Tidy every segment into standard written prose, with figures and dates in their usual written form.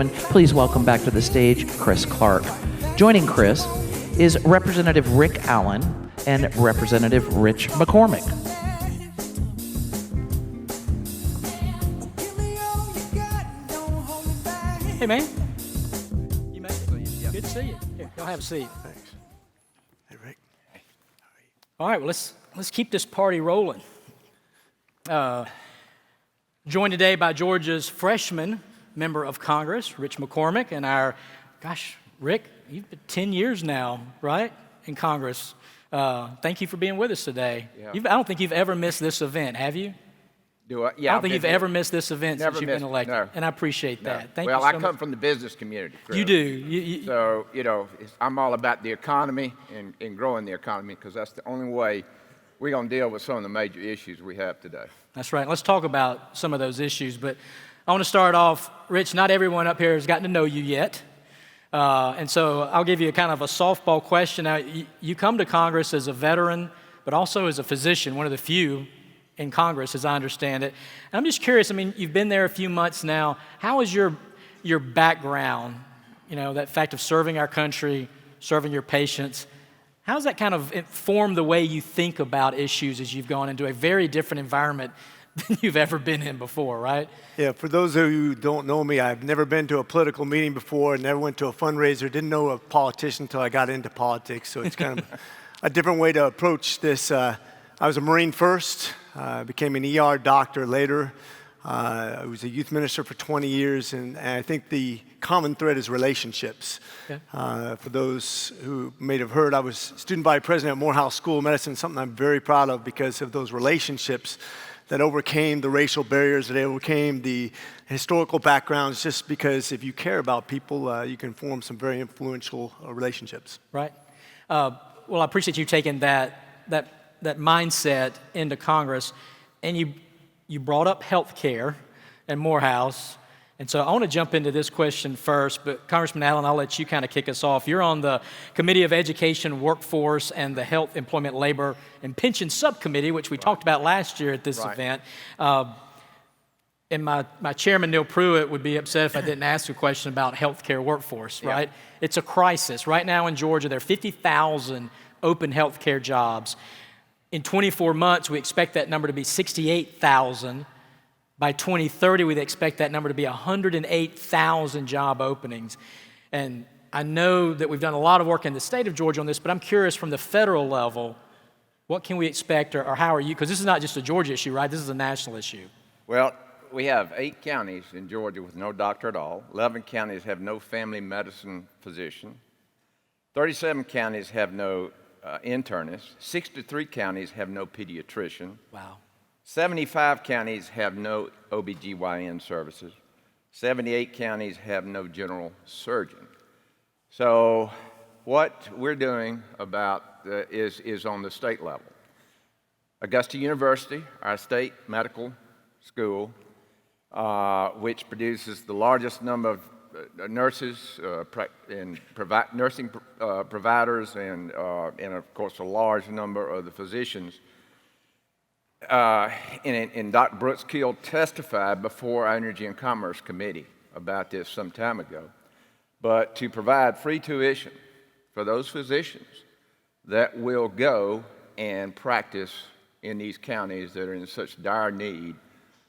gentlemen, please welcome back to the stage Chris Clark. Joining Chris is Representative Rick Allen and Representative Rich McCormick. Hey, man. You made it? Yeah. Good to see you. Here, y'all have a seat. Thanks. Hey, Rick. Hey. All right, well, let's keep this party rolling. Joined today by Georgia's freshman member of Congress, Rich McCormick, and our, Rick, you've been 10 years now, right, in Congress. Thank you for being with us today. Yeah. I don't think you've ever missed this event, have you? Do I? Yeah. I don't think you've ever missed this event since you've been elected, no. and I appreciate that. Thank you well, so I much. come from the business community. Chris. You do. So, I'm all about the economy and growing the economy because that's the only way we're going to deal with some of the major issues we have today. That's right. Let's talk about some of those issues. But I want to start off, Rich, not everyone up here has gotten to know you yet. And so I'll give you kind of a softball question. Now, you come to Congress as a veteran, but also as a physician, one of the few in Congress, as I understand it. And I'm just curious, you've been there a few months now. How is your background, that fact of serving our country, serving your patients, how does that kind of inform the way you think about issues as you've gone into a very different environment than you've ever been in before, right? Yeah, for those of you who don't know me, I've never been to a political meeting before, never went to a fundraiser, didn't know a politician until I got into politics, so it's kind of a different way to approach this. I was a Marine first, became an ER doctor later. I was a youth minister for 20 years, and I think the common thread is relationships. Okay. For those who may have heard, I was student vice president at Morehouse School of Medicine, something I'm very proud of because of those relationships that overcame the racial barriers, that overcame the historical backgrounds, just because if you care about people, you can form some very influential relationships. Right. Well, I appreciate you taking that mindset into Congress, and you brought up health care and Morehouse. And so I want to jump into this question first, but Congressman Allen, I'll let you kind of kick us off. You're on the Committee of Education, Workforce, and the Health, Employment, Labor, and Pension Subcommittee, which we talked about last year at this event. And my chairman, Neil Pruitt, would be upset if I didn't ask a question about health care workforce, right? Yeah. It's a crisis. Right now in Georgia, there are 50,000 open health care jobs. In 24 months, we expect that number to be 68,000. By 2030, we'd expect that number to be 108,000 job openings. And I know that we've done a lot of work in the state of Georgia on this, but I'm curious from the federal level, what can we expect or how are you? Because this is not just a Georgia issue, right? This is a national issue. Well, we have 8 counties in Georgia with no doctor at all. 11 counties have no family medicine physician. 37 counties have no internist. 63 counties have no pediatrician. Wow. 75 counties have no OBGYN services. 78 counties have no general surgeon. So what we're doing about is on the state level. Augusta University, our state medical school, which produces the largest number of nurses and nursing providers and of course a large number of the physicians. And Dr. Brooks Keel testified before our Energy and Commerce Committee about this some time ago. But to provide free tuition for those physicians that will go and practice in these counties that are in such dire need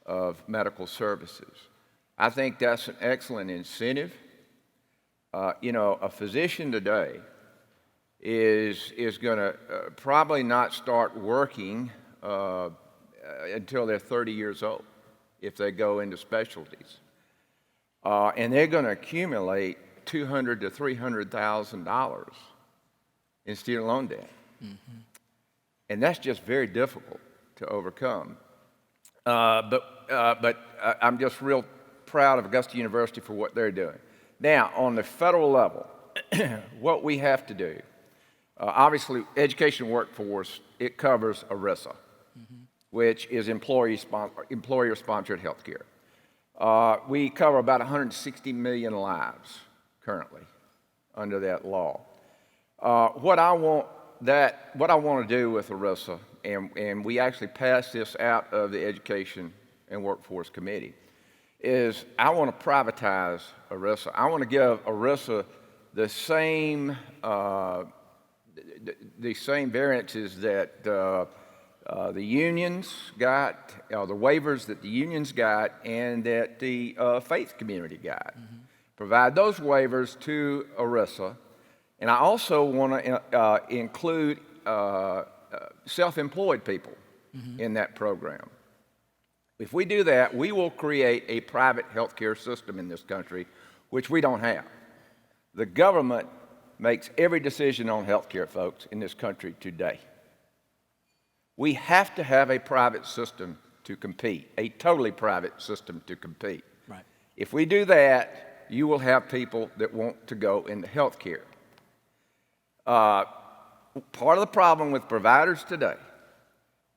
of medical services. I think that's an excellent incentive. A physician today is going to probably not start working until they're 30 years old if they go into specialties. And they're going to accumulate $200,000 to $300,000 in student loan debt. Mm-hmm. And that's just very difficult to overcome. But I'm just real proud of Augusta University for what they're doing. Now, on the federal level, what we have to do, obviously, education workforce, it covers ERISA, mm-hmm. which is employer-sponsored health care. We cover about 160 million lives currently under that law. What I want to do with ERISA, and we actually passed this out of the Education and Workforce Committee, is I want to privatize ERISA. I want to give ERISA the same variances that the unions got, the waivers that the unions got, and that the faith community got. Provide those waivers to ERISA. And I also want to include self-employed people in that program. If we do that, we will create a private health care system in this country, which we don't have. The government makes every decision on health care, folks, in this country today. We have to have a private system to compete, a totally private system to compete. Right. If we do that, you will have people that want to go into health care. Part of the problem with providers today,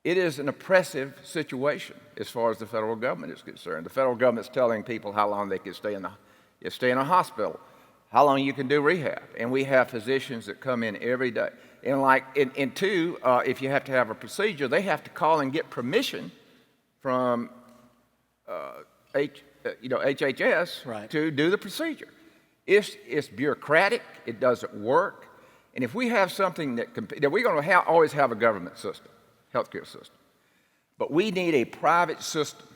it is an oppressive situation as far as the federal government is concerned. The federal government's telling people how long they can stay in a hospital, how long you can do rehab. And we have physicians that come in every day. And if you have to have a procedure, they have to call and get permission from HHS right. to do the procedure. It's bureaucratic. It doesn't work. And if we have something that we're going to always have a government system, healthcare system, but we need a private system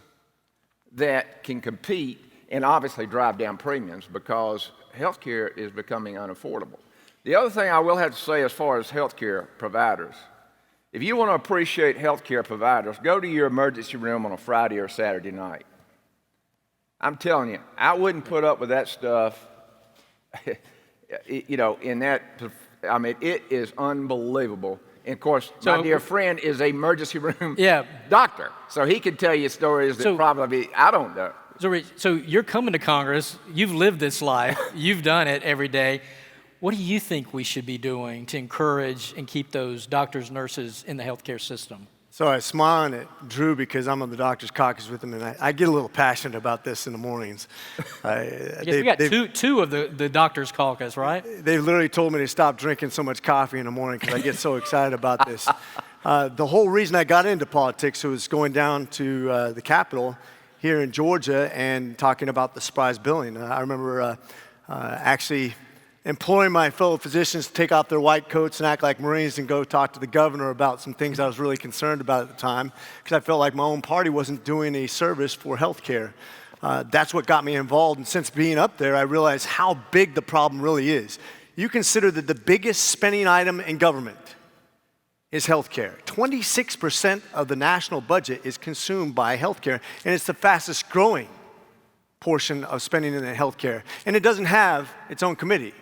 that can compete and obviously drive down premiums because healthcare is becoming unaffordable. The other thing I will have to say as far as healthcare providers, if you want to appreciate healthcare providers, go to your emergency room on a Friday or Saturday night. I'm telling you, I wouldn't put up with that stuff. It is unbelievable. And of course, my dear friend is an emergency room doctor, so he can tell you stories that probably I don't know. So you're coming to Congress, you've lived this life, you've done it every day. What do you think we should be doing to encourage and keep those doctors, nurses in the healthcare system? So I was smiling at Drew because I'm on the doctor's caucus with him, and I get a little passionate about this in the mornings. I guess we got two of the doctor's caucus, right? They've literally told me to stop drinking so much coffee in the morning because I get so excited about this. The whole reason I got into politics was going down to the Capitol here in Georgia and talking about the surprise billing. I remember actually imploring my fellow physicians to take off their white coats and act like Marines and go talk to the governor about some things I was really concerned about at the time because I felt like my own party wasn't doing a service for health care. That's what got me involved, and since being up there, I realized how big the problem really is. You consider that the biggest spending item in government is health care. 26% of the national budget is consumed by health care, and it's the fastest growing portion of spending in health care. And it doesn't have its own committee.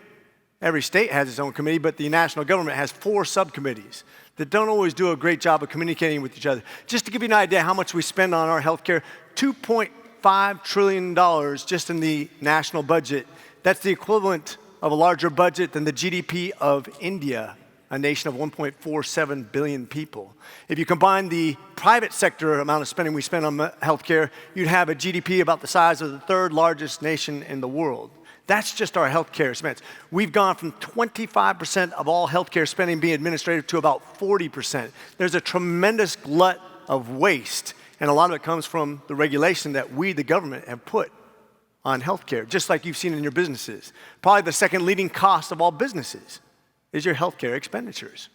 Every state has its own committee, but the national government has 4 subcommittees that don't always do a great job of communicating with each other. Just to give you an idea how much we spend on our health care, $2.5 trillion just in the national budget. That's the equivalent of a larger budget than the GDP of India, a nation of 1.47 billion people. If you combine the private sector amount of spending we spend on healthcare, you'd have a GDP about the size of the 3rd largest nation in the world. That's just our healthcare expense. We've gone from 25% of all healthcare spending being administrative to about 40%. There's a tremendous glut of waste, and a lot of it comes from the regulation that we, the government, have put on healthcare, just like you've seen in your businesses. Probably the second leading cost of all businesses is your healthcare expenditures.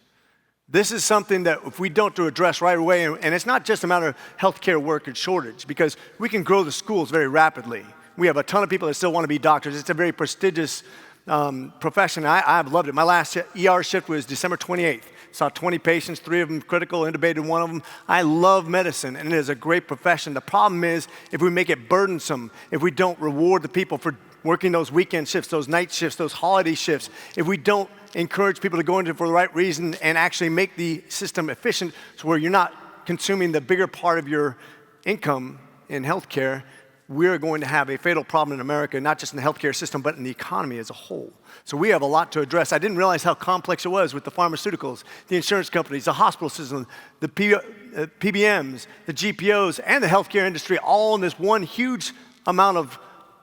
This is something that if we don't address right away, and it's not just a matter of healthcare worker shortage, because we can grow the schools very rapidly. We have a ton of people that still want to be doctors. It's a very prestigious profession. I've loved it. My last ER shift was December 28th. Saw 20 patients, 3 of them critical, intubated one of them. I love medicine, and it is a great profession. The problem is if we make it burdensome, if we don't reward the people for working those weekend shifts, those night shifts, those holiday shifts, if we don't encourage people to go into it for the right reason and actually make the system efficient so where you're not consuming the bigger part of your income in healthcare, we're going to have a fatal problem in America, not just in the healthcare system, but in the economy as a whole. So we have a lot to address. I didn't realize how complex it was with the pharmaceuticals, the insurance companies, the hospital system, the PBMs, the GPOs, and the healthcare industry, all in this one huge amount of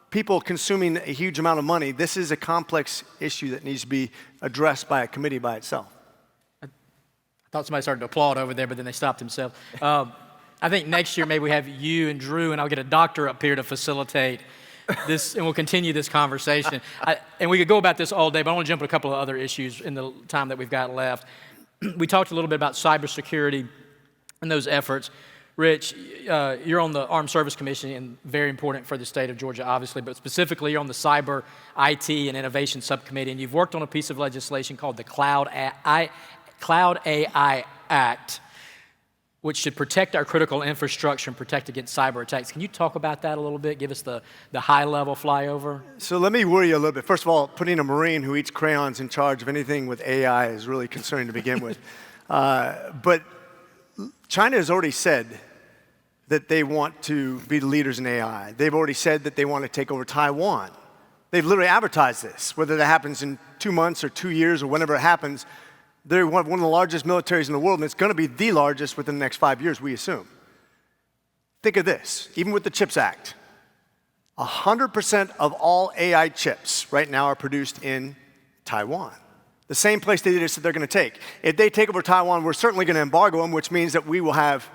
people consuming a huge amount of money. This is a complex issue that needs to be addressed by a committee by itself. I thought somebody started to applaud over there, but then they stopped themselves. I think next year maybe we have you and Drew, and I'll get a doctor up here to facilitate this, and we'll continue this conversation. And we could go about this all day, but I want to jump at a couple of other issues in the time that we've got left. We talked a little bit about cybersecurity and those efforts. Rich, you're on the Armed Service Commission, and very important for the state of Georgia, obviously, but specifically you're on the Cyber, IT, and Innovation Subcommittee, and you've worked on a piece of legislation called the Cloud AI Act, which should protect our critical infrastructure and protect against cyber attacks. Can you talk about that a little bit? Give us the high-level flyover. So let me worry you a little bit. First of all, putting a Marine who eats crayons in charge of anything with AI is really concerning to begin with. But China has already said that they want to be the leaders in AI. They've already said that they want to take over Taiwan. They've literally advertised this, whether that happens in 2 months or 2 years or whenever it happens. They're one of the largest militaries in the world, and it's going to be the largest within the next 5 years, we assume. Think of this, even with the CHIPS Act, 100% of all AI chips right now are produced in Taiwan. The same place they said they're going to take. If they take over Taiwan, we're certainly going to embargo them, which means that we will have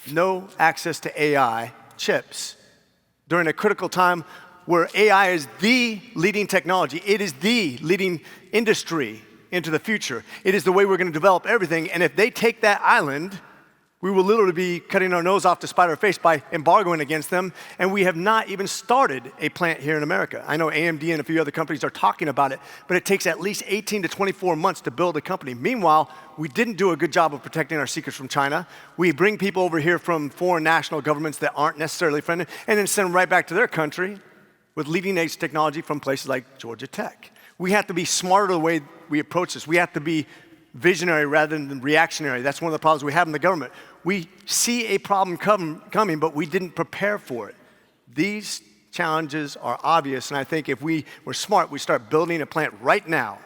no access to AI chips during a critical time where AI is the leading technology. It is the leading industry into the future. It is the way we're going to develop everything. And if they take that island, we will literally be cutting our nose off to spite our face by embargoing against them. And we have not even started a plant here in America. I know AMD and a few other companies are talking about it, but it takes at least 18 to 24 months to build a company. Meanwhile, we didn't do a good job of protecting our secrets from China. We bring people over here from foreign national governments that aren't necessarily friendly, and then send them right back to their country with leading edge technology from places like Georgia Tech. We have to be smarter the way we approach this. We have to be visionary rather than reactionary. That's one of the problems we have in the government. We see a problem coming, but we didn't prepare for it. These challenges are obvious, and I think if we were smart, we start building a plant right now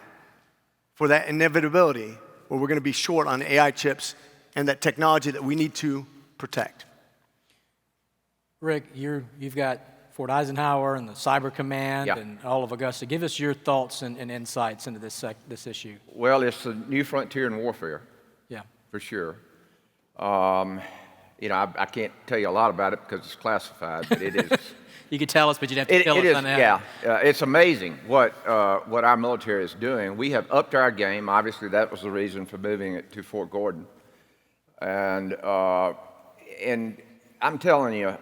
for that inevitability where we're going to be short on AI chips and that technology that we need to protect. Rick, you've got Fort Eisenhower and the Cyber Command and all of Augusta. Give us your thoughts and insights into this issue. Well, it's a new frontier in warfare. Yeah. For sure. You know, I can't tell you a lot about it because it's classified, but it is. You could tell us, but you'd have to tell us on that. Yeah, it's amazing what our military is doing. We have upped our game. Obviously, that was the reason for moving it to Fort Gordon. And I'm telling you,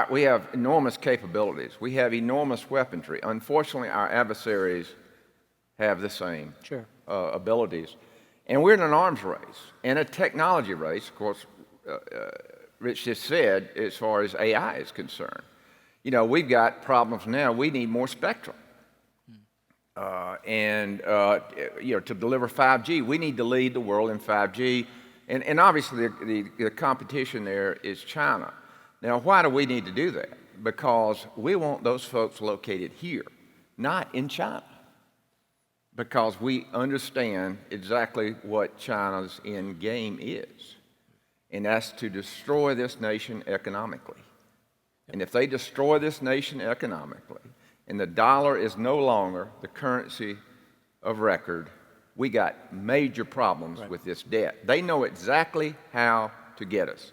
we have enormous capabilities. We have enormous weaponry. Unfortunately, our adversaries have the same abilities. And we're in an arms race and a technology race, of course, Rich just said, as far as AI is concerned. You know, we've got problems now. We need more spectrum. You know, to deliver 5G, we need to lead the world in 5G. And obviously, the competition there is China. Now, why do we need to do that? Because we want those folks located here, not in China. Because we understand exactly what China's end game is. And that's to destroy this nation economically. And if they destroy this nation economically, and the dollar is no longer the currency of record, we got major problems with this debt. They know exactly how to get us.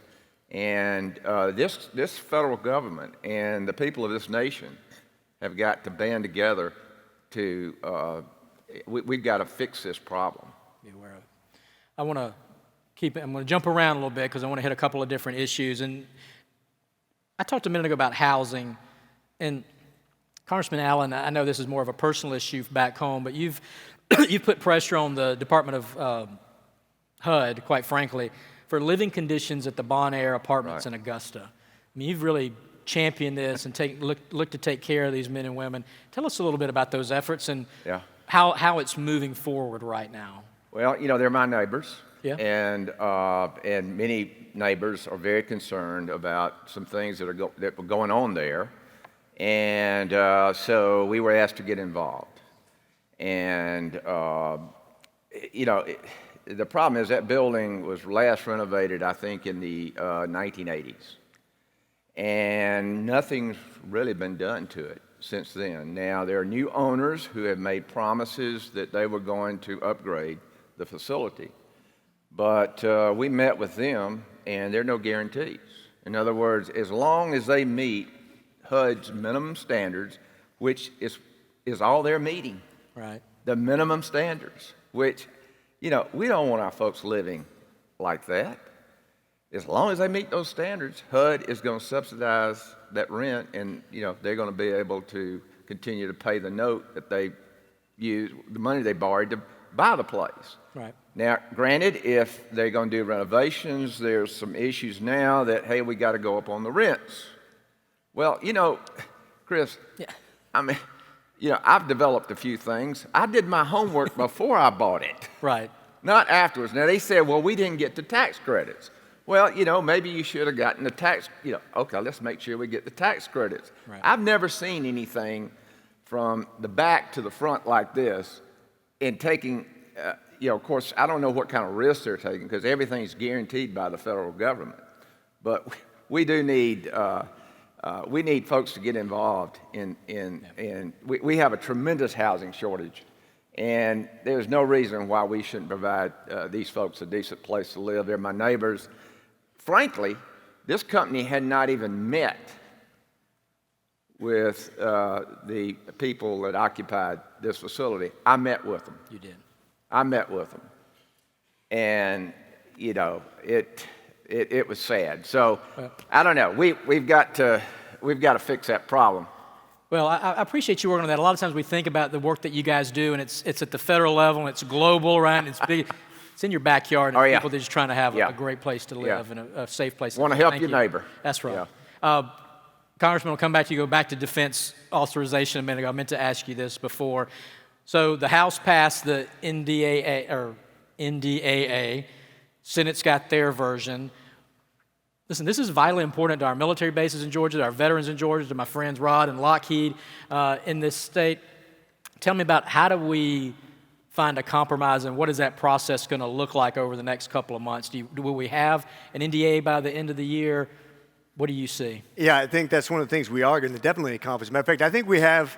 And this federal government and the people of this nation have got to band together to, we've got to fix this problem. Be aware of it. I'm going to jump around a little bit because I want to hit a couple of different issues. And I talked a minute ago about housing. And Congressman Allen, I know this is more of a personal issue back home, but you've put pressure on the Department of HUD, quite frankly, for living conditions at the Bon Air apartments in Augusta. I mean, you've really championed this and look to take care of these men and women. Tell us a little bit about those efforts and how it's moving forward right now. Well, you know, they're my neighbors. Yeah. And many neighbors are very concerned about some things that were going on there. And so we were asked to get involved. And, you know, the problem is that building was last renovated, I think, in the 1980s. And nothing's really been done to it since then. Now, there are new owners who have made promises that they were going to upgrade the facility. But we met with them, and there are no guarantees. In other words, as long as they meet HUD's minimum standards, which is all they're meeting. Right. The minimum standards, which, we don't want our folks living like that. As long as they meet those standards, HUD is going to subsidize that rent, and they're going to be able to continue to pay the note that they used, the money they borrowed to buy the place. Right. Now, granted, if they're going to do renovations, there's some issues now that, hey, we got to go up on the rents. Well, Chris, Yeah. I mean, I've developed a few things. I did my homework before I bought it, Right. not afterwards. Now, they said, well, we didn't get the tax credits. Well, maybe you should have gotten the tax, okay, let's make sure we get the tax credits. Right. I've never seen anything from the back to the front like this and taking, of course, I don't know what kind of risks they're taking because everything's guaranteed by the federal government. But we do need, we need folks to get involved we have a tremendous housing shortage. And there's no reason why we shouldn't provide these folks a decent place to live. They're my neighbors. Frankly, this company had not even met with the people that occupied this facility. I met with them. You did. I met with them. And, it was sad. So, I don't know. We've got to fix that problem. Well, I appreciate you working on that. A lot of times we think about the work that you guys do, and it's at the federal level, and it's global, right? And it's big. It's in your backyard, and people that are just trying to have a great place to live and a safe place. Want to help Thank your you. neighbor. That's right. Yeah. Congressman, we'll come back to you. Go back to defense authorization a minute ago. I meant to ask you this before. So the House passed the NDAA. Senate's got their version. Listen, this is vitally important to our military bases in Georgia, to our veterans in Georgia, to my friends Rod and Lockheed in this state. Tell me about how do we find a compromise, and what is that process going to look like over the next couple of months? Will we have an NDA by the end of the year? What do you see? Yeah, I think that's one of the things we are going to definitely accomplish. Matter of fact, I think we have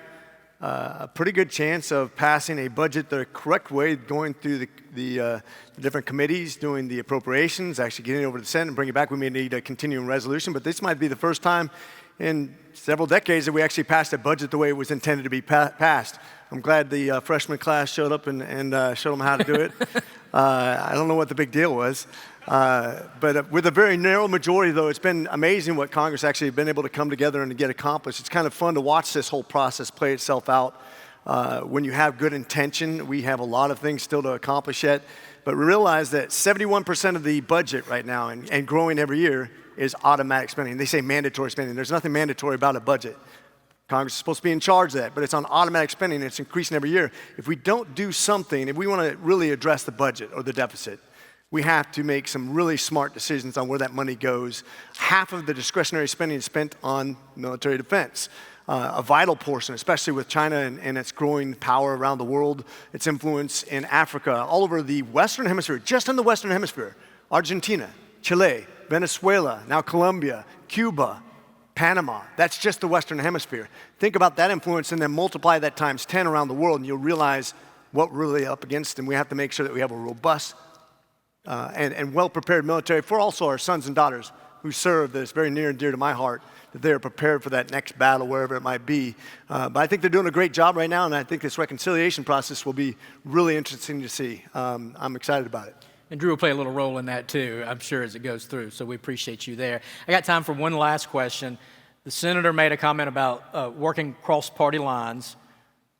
a pretty good chance of passing a budget the correct way, going through the different committees, doing the appropriations, actually getting it over to the Senate and bring it back. We may need a continuing resolution, but this might be the first time in several decades that we actually passed a budget the way it was intended to be passed. I'm glad the freshman class showed up and showed them how to do it. I don't know what the big deal was. But with a very narrow majority, though, it's been amazing what Congress actually has been able to come together and to get accomplished. It's kind of fun to watch this whole process play itself out. When you have good intention, we have a lot of things still to accomplish yet. But we realize that 71% of the budget right now, and growing every year, is automatic spending. They say mandatory spending. There's nothing mandatory about a budget. Congress is supposed to be in charge of that, but it's on automatic spending, and it's increasing every year. If we don't do something, if we want to really address the budget or the deficit, we have to make some really smart decisions on where that money goes. Half of the discretionary spending is spent on military defense. A vital portion, especially with China and its growing power around the world, its influence in Africa, all over the Western Hemisphere, just in the Western Hemisphere, Argentina, Chile, Venezuela, now Colombia, Cuba, Panama. That's just the Western Hemisphere. Think about that influence and then multiply that times 10 around the world, and you'll realize what we're really up against, and we have to make sure that we have a robust and well-prepared military for also our sons and daughters who serve. That is very near and dear to my heart, that they are prepared for that next battle, wherever it might be. But I think they're doing a great job right now, and I think this reconciliation process will be really interesting to see. I'm excited about it. And Drew will play a little role in that too, I'm sure, as it goes through, so we appreciate you there. I got time for one last question. The senator made a comment about working cross-party lines.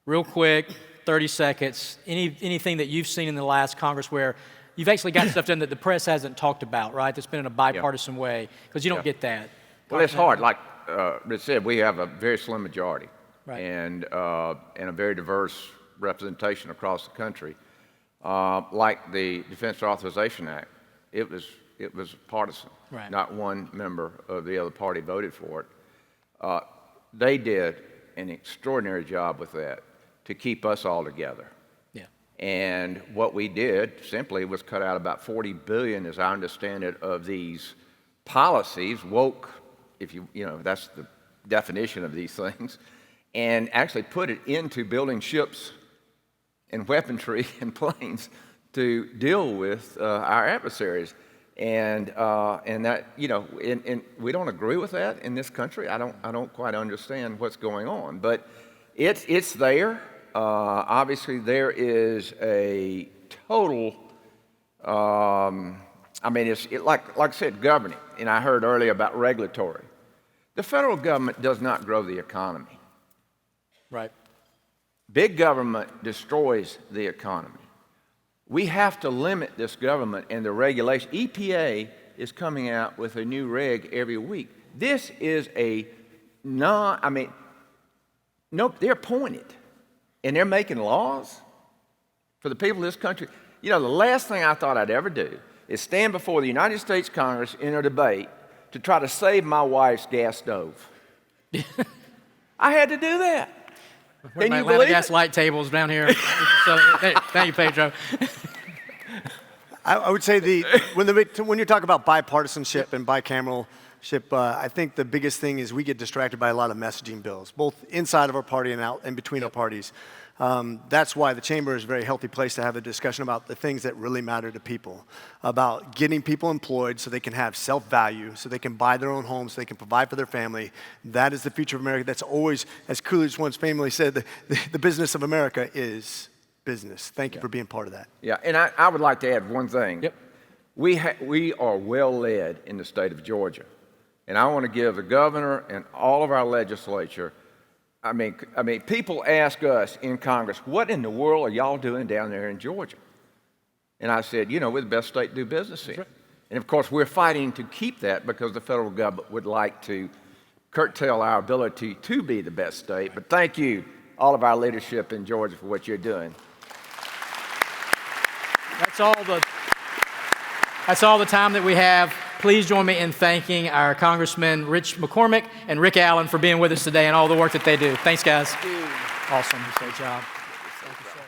Real quick, 30 seconds. Anything that you've seen in the last Congress where you've actually got stuff done that the press hasn't talked about, right? That's been in a bipartisan way, because you don't get that. Well, it's hard. Like Rich said, we have a very slim majority, right, and a very diverse representation across the country. Like the Defense Authorization Act, it was partisan. Right. Not one member of the other party voted for it. They did an extraordinary job with that to keep us all together. Yeah. And what we did simply was cut out about $40 billion, as I understand it, of these policies, woke, if you know, that's the definition of these things, and actually put it into building ships and weaponry and planes to deal with our adversaries. And that, you know, and we don't agree with that in this country. I don't quite understand what's going on, but it's there. Obviously, there is a total. I mean, like I said, governing, and I heard earlier about regulatory. The federal government does not grow the economy. Right. Big government destroys the economy. We have to limit this government and the regulation. EPA is coming out with a new reg every week. This is no, they're appointed, and they're making laws for the people of this country. You know, the last thing I thought I'd ever do is stand before the United States Congress in a debate to try to save my wife's gas stove. I had to do that. Can you believe gas it? light tables down here. So, thank you, Pedro. I would say when you talk about bipartisanship and bicameralship, I think the biggest thing is we get distracted by a lot of messaging bills, both inside of our party and out and between our parties. That's why the chamber is a very healthy place to have a discussion about the things that really matter to people, about getting people employed so they can have self-value, so they can buy their own homes, so they can provide for their family. That is the future of America. That's always, as Coolidge once famously said, the business of America is business. Thank you for being part of that. Yeah, and I would like to add one thing. Yep. We are well led in the state of Georgia, and I want to give the governor and all of our legislature. I mean, people ask us in Congress, what in the world are y'all doing down there in Georgia? And I said, you know, we're the best state to do business in. Right. And of course, we're fighting to keep that because the federal government would like to curtail our ability to be the best state. But thank you, all of our leadership in Georgia, for what you're doing. That's all the time that we have. Please join me in thanking our Congressman Rich McCormick and Rick Allen for being with us today and all the work that they do. Thanks, guys. Thank you. Awesome. Great job. Thank you, sir.